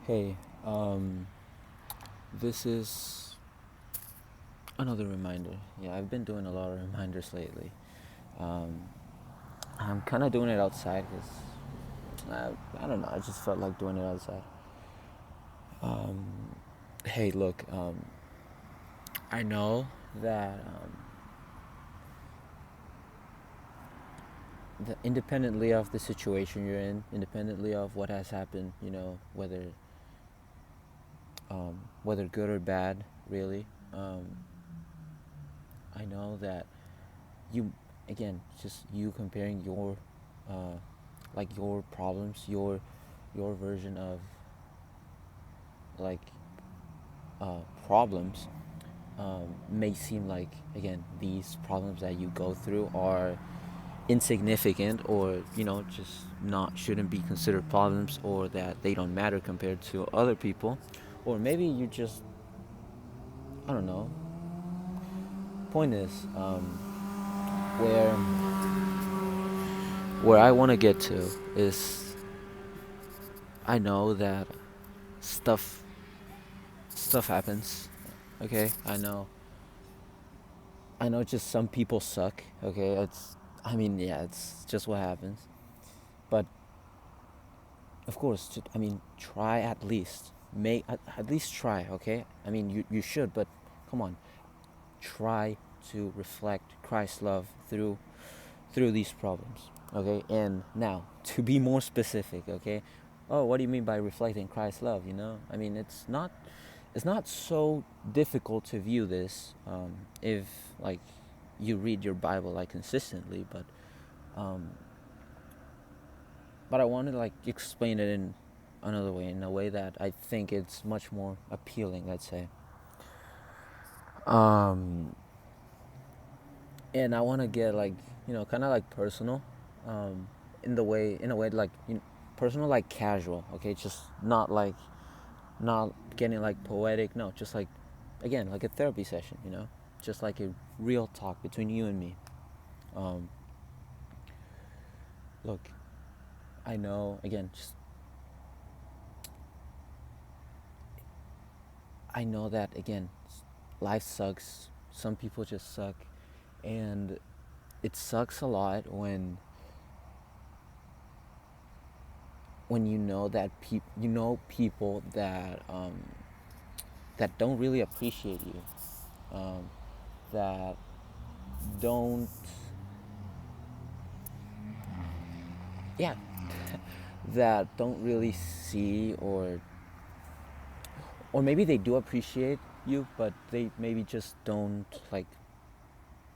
Hey, this is another reminder. Yeah, I've been doing a lot of reminders lately. Um, I'm kind of doing it outside because I don't know. I just felt like doing it outside. Um, hey, look. I know that independently of the situation you're in, independently of what has happened, whether good or bad, really. Um, I know that you again just you comparing your uh, your problems, your version of like problems may seem like, again, these problems that you go through are insignificant, or just not shouldn't be considered problems, or that they don't matter compared to other people. Or maybe you just, I don't know. Point is, where I want to get to is, I know that stuff stuff happens. Okay, I know just some people suck. Okay, I mean, yeah, it's just what happens. But of course, I mean, try at least. At least try. Okay, I mean, you should, but come on, try to reflect Christ's love through these problems. Okay, and now to be more specific. Okay, oh, what do you mean by reflecting Christ's love? I mean, it's not so difficult to view this, if, like, you read your Bible, like, consistently. Um, but I want to, like, explain it in another way, in a way that I think it's much more appealing. Let's say, um, and I want to get, like, kind of like personal, in a way, like, personal, like casual. Okay, just not getting, like, poetic. No, just like, again, like a therapy session. Just like a real talk between you and me. Um, Look, I know, again, just I know that, again, life sucks. Some people just suck, and it sucks a lot when people that don't really appreciate you, um, that don't, yeah, that don't really see, or maybe they do appreciate you, but they maybe just don't, like,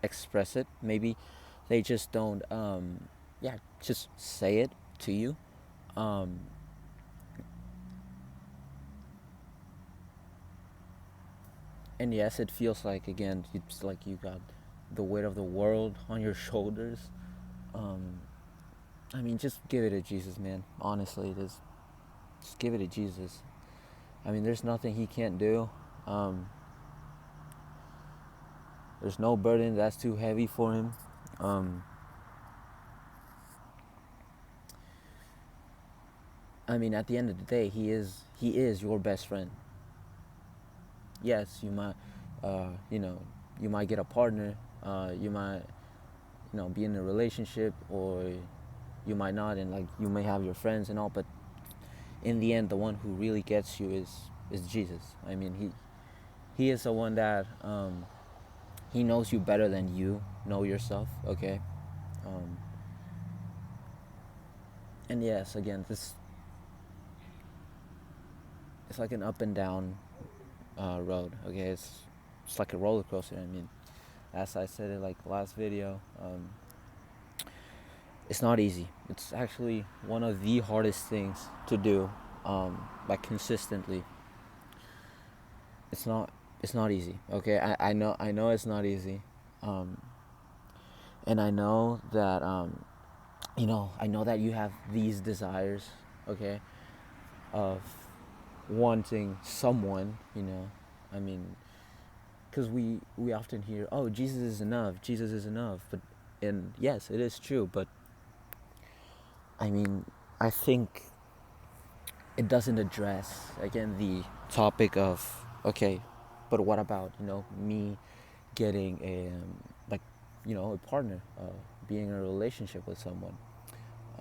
express it. Maybe they just don't, yeah, just say it to you. Um, and yes, it feels like, again, it's like you got the weight of the world on your shoulders. Um, I mean, just give it to Jesus, man. Honestly, just give it to Jesus. I mean, there's nothing he can't do. Um, there's no burden that's too heavy for him. Um, I mean, at the end of the day, he is your best friend. Yes, you might get a partner. You might, be in a relationship, or you might not, and, like, you may have your friends and all. But in the end, the one who really gets you is Jesus. I mean, he is the one that, he knows you better than you know yourself. Okay, um, and yes, again, this it's like an up and down road. Okay, it's like a roller coaster. I mean, as I said in, like, last video, it's not easy. It's actually one of the hardest things to do, like, consistently. It's not it's not easy. Okay, I know it's not easy, um, and I know that, I know that you have these desires. Okay, of wanting someone. I mean, because we often hear, oh, Jesus is enough, Jesus is enough. But, and yes, it is true. But I mean, I think it doesn't address again the topic of, okay, but what about, me getting a like, a partner, being in a relationship with someone.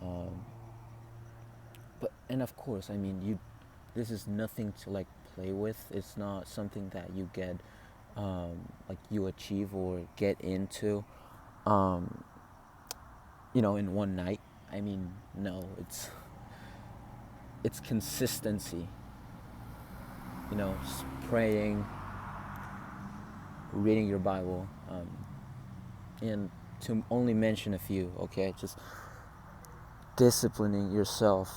um, but and of course, I mean, you this is nothing to like play with. It's not something that you get, like you achieve or get into, um, in one night. I mean, no, it's consistency. Praying, reading your Bible, and to only mention a few. Okay, just disciplining yourself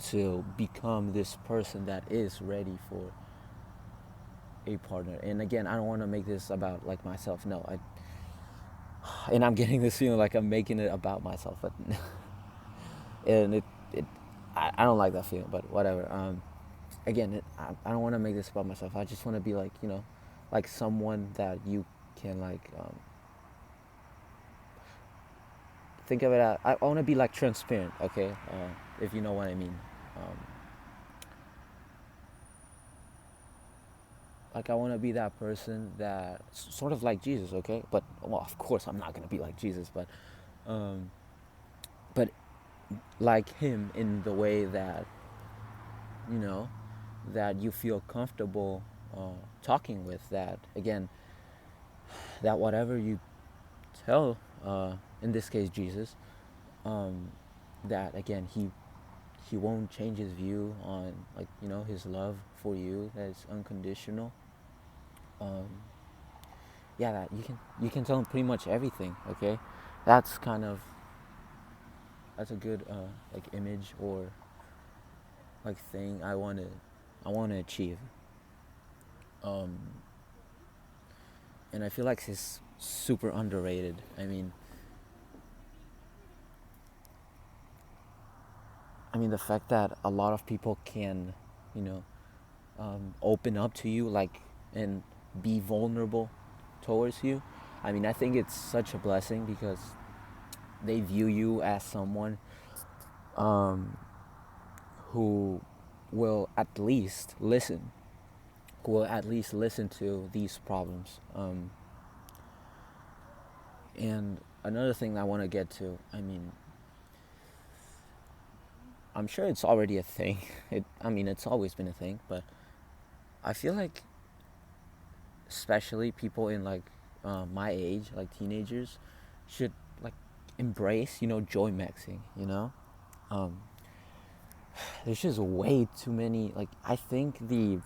to become this person that is ready for a partner. And again, I don't want to make this about like myself. No, and I'm getting this feeling like I'm making it about myself, but and it I don't like that feeling, but whatever. Again, I don't want to make this about myself. I just want to be like, like someone that you can like, think of it as, I want to be like transparent, okay? If you know what I mean. Um, like I want to be that person that sort of like Jesus, okay? But well, of course, I'm not gonna be like Jesus, um, but like him in the way that, you know that you feel comfortable, talking with. That again, that whatever you tell, in this case Jesus, um, that again he won't change his view on, like, his love for you, that is unconditional. um, yeah, that you can tell him pretty much everything, okay? That's kind of, that's a good, like image, or like thing I want to achieve. um, and I feel like it's super underrated. I mean the fact that a lot of people can, you know open up to you, like, and be vulnerable towards you. I think it's such a blessing because they view you as someone, um, who will at least listen, to these problems. And another thing I want to get to, I'm sure it's already a thing. It's always been a thing, but I feel like, especially people in like, my age, like teenagers, should like embrace, joy maxing. Um, there's just way too many. Like, I think the,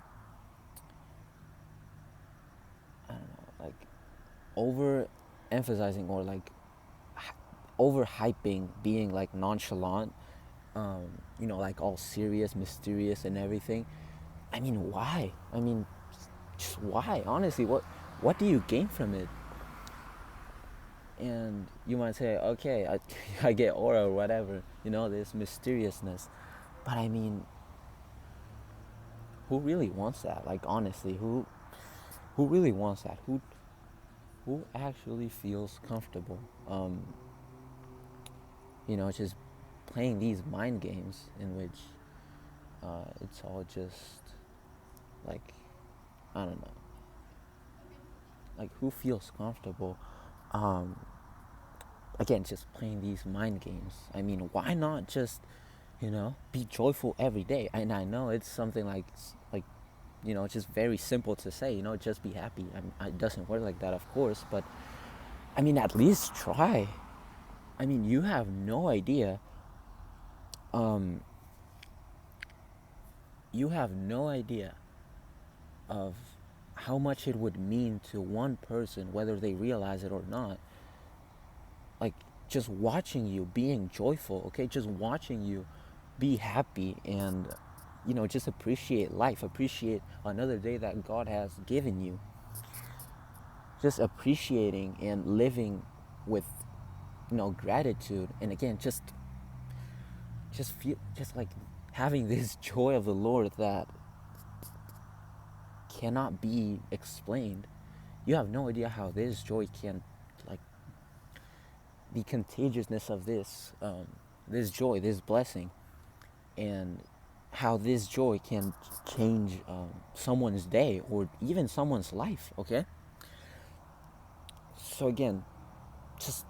I don't know, like, over emphasizing, or like over hyping being like nonchalant, like all serious, mysterious, and everything. Why? Just why? Honestly, what do you gain from it? And you might say, okay, I get aura or whatever, this mysteriousness. But who really wants that? Like, honestly, who really wants that? Who actually feels comfortable, just playing these mind games in which, it's all just like, I don't know, like, who feels comfortable, um, again, just playing these mind games? Why not just, be joyful every day? And I know it's something like, it's just very simple to say, just be happy. It doesn't work like that, of course, but at least try. You have no idea. Um, you have no idea of how much it would mean to one person, whether they realize it or not. Like, just watching you being joyful, okay? Just watching you be happy, and, just appreciate life, appreciate another day that God has given you. Just appreciating and living with, gratitude. And again, just feel, just like having this joy of the Lord that cannot be explained. You have no idea how this joy can, like, the contagiousness of this, this joy, this blessing. And how this joy can change someone's day or even someone's life. Okay, so again, just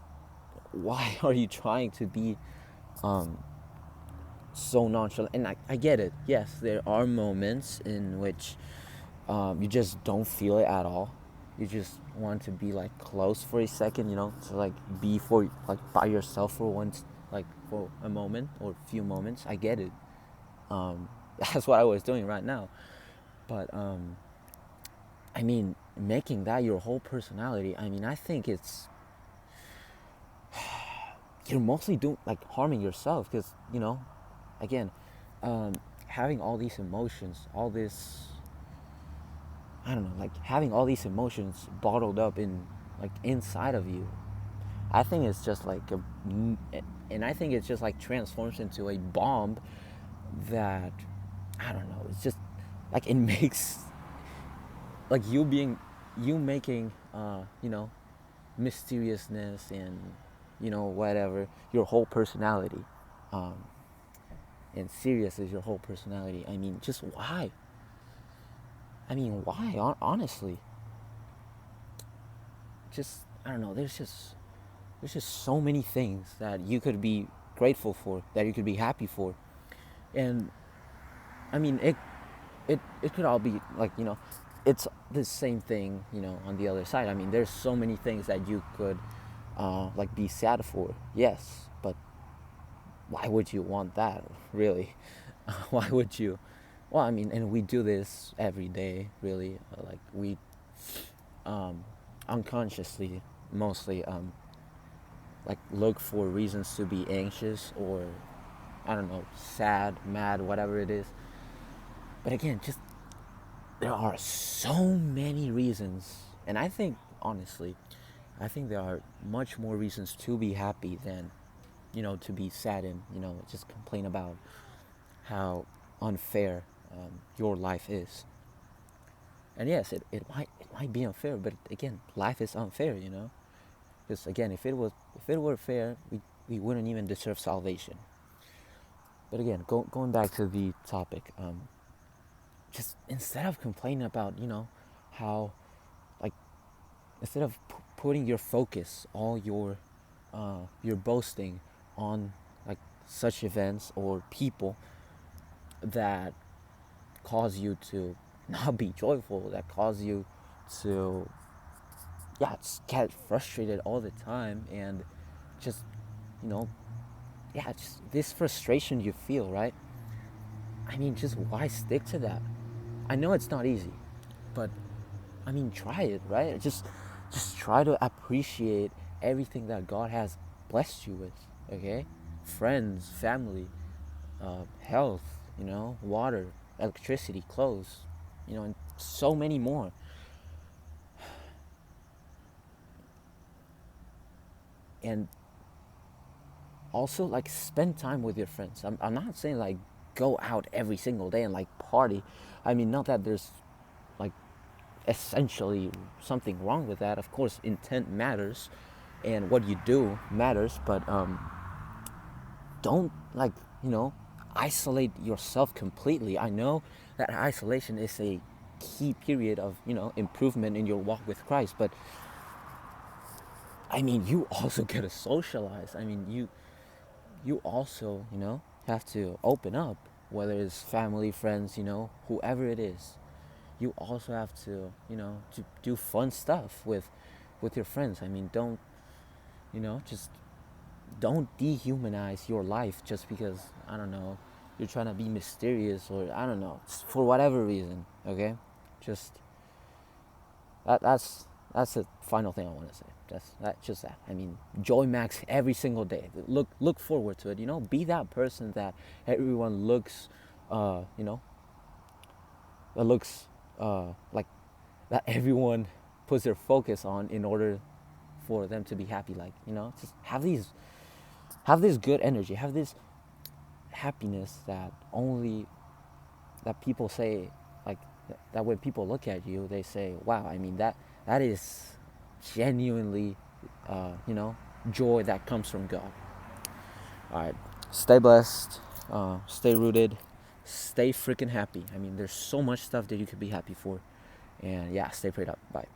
why are you trying to be um, so nonchalant? And I get it. Yes, there are moments in which you just don't feel it at all. You just want to be like close for a second, to like be for like by yourself for once, like for a moment or a few moments. I get it. That's what I was doing right now. But I mean, making that your whole personality. I mean, I think you're mostly doing like harming yourself because again, um, having all these emotions, all this, I don't know, like having all these emotions bottled up in like inside of you. I think it's just like and I think it's just like transforms into a bomb that, I don't know. It's just like it makes like you making mysteriousness and whatever your whole personality, um, and serious is your whole personality. I mean, just why? I mean, why? Honestly, just I don't know. There's just so many things that you could be grateful for, that you could be happy for, and I mean it could all be like it's the same thing on the other side. I mean, there's so many things that you could like be sad for. Yes, but why would you want that, really? Why would you? Well, I mean, and we do this every day, really. Like we um, unconsciously, mostly, like look for reasons to be anxious or I don't know, sad, mad, whatever it is. But again, just there are so many reasons, and I think honestly, I think there are much more reasons to be happy than to be sad and just complain about how unfair your life is. And yes, it might be unfair, but again, life is unfair, because again, if it were fair, we wouldn't even deserve salvation. But again, going back to the topic, just instead of complaining about how, like, instead of putting your focus, all your boasting on like such events or people that cause you to not be joyful, that cause you to just get frustrated all the time, and just you know just this frustration you feel, right? I mean, just why stick to that? I know it's not easy, but I mean, try it, right? Just try to appreciate everything that God has blessed you with. Okay, friends, family, health, water, electricity, clothes, and so many more. And also, like, spend time with your friends. I'm not saying like go out every single day and like party. I mean, not that there's like essentially something wrong with that. Of course, intent matters, and what you do matters. But don't like isolate yourself completely. I know that isolation is a key period of improvement in your walk with Christ, but I mean, you also gotta socialize. I mean, you also have to open up, whether it's family, friends, whoever it is. You also have to to do fun stuff with your friends. I mean, don't just don't dehumanize your life just because, I don't know, you're trying to be mysterious, or I don't know, for whatever reason. Okay, just that's the final thing I want to say. That's just that. I mean, joy max every single day. Look forward to it. Be that person that everyone looks, that looks like that everyone puts their focus on in order for them to be happy. Like just have this good energy, have this happiness that people say, like, that when people look at you, they say, wow, I mean, that is genuinely joy that comes from God. All right, stay blessed, stay rooted, stay freaking happy. I mean, there's so much stuff that you could be happy for. And yeah, stay prayed up. Bye.